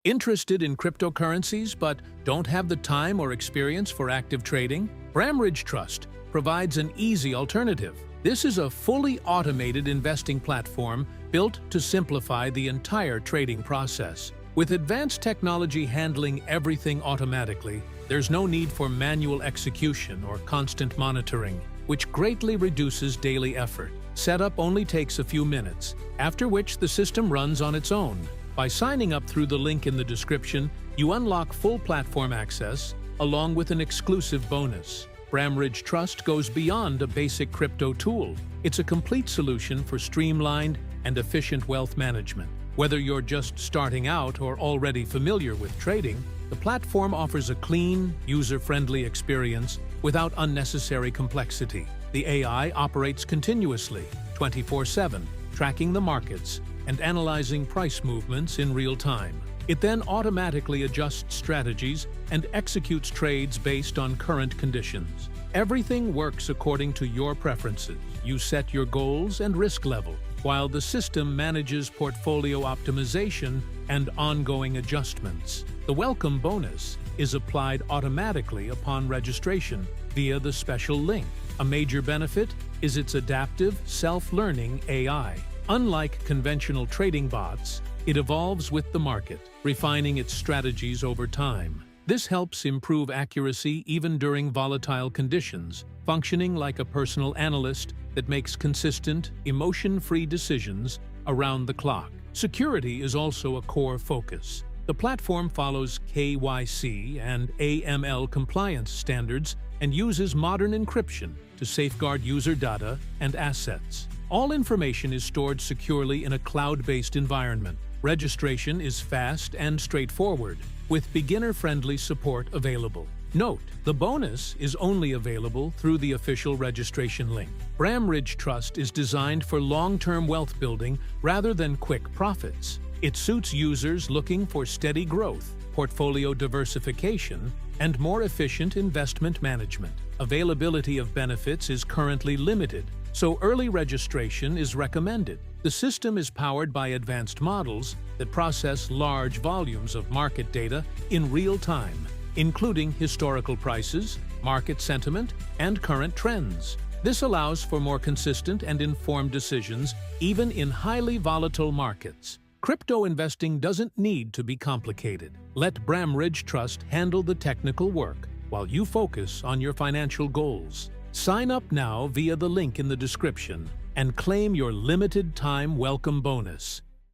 Interested in cryptocurrencies but don't have the time or experience for active trading? Bramridge Trust provides an easy alternative. This is a fully automated investing platform built to simplify the entire trading process. With advanced technology handling everything automatically, there's no need for manual execution or constant monitoring, which greatly reduces daily effort. Setup only takes a few minutes, after which the system runs on its own. By signing up through the link in the description, you unlock full platform access, along with an exclusive bonus. Bramridge Trust goes beyond a basic crypto tool. It's a complete solution for streamlined and efficient wealth management. Whether you're just starting out or already familiar with trading, the platform offers a clean, user-friendly experience without unnecessary complexity. The AI operates continuously, 24/7, tracking the markets and analyzing price movements in real time. It then automatically adjusts strategies and executes trades based on current conditions. Everything works according to your preferences. You set your goals and risk level, while the system manages portfolio optimization and ongoing adjustments. The welcome bonus is applied automatically upon registration via the special link. A major benefit is its adaptive, self-learning AI. Unlike conventional trading bots, it evolves with the market, refining its strategies over time. This helps improve accuracy even during volatile conditions, functioning like a personal analyst that makes consistent, emotion-free decisions around the clock. Security is also a core focus. The platform follows KYC and AML compliance standards and uses modern encryption to safeguard user data and assets. All information is stored securely in a cloud-based environment. Registration is fast and straightforward, with beginner-friendly support available. Note, the bonus is only available through the official registration link. Bramridge Trust is designed for long-term wealth building rather than quick profits. It suits users looking for steady growth, portfolio diversification, and more efficient investment management. Availability of benefits is currently limited, so early registration is recommended. The system is powered by advanced models that process large volumes of market data in real time, including historical prices, market sentiment, and current trends. This allows for more consistent and informed decisions even in highly volatile markets. Crypto investing doesn't need to be complicated. Let Bramridge Trust handle the technical work while you focus on your financial goals. Sign up now via the link in the description and claim your limited-time welcome bonus.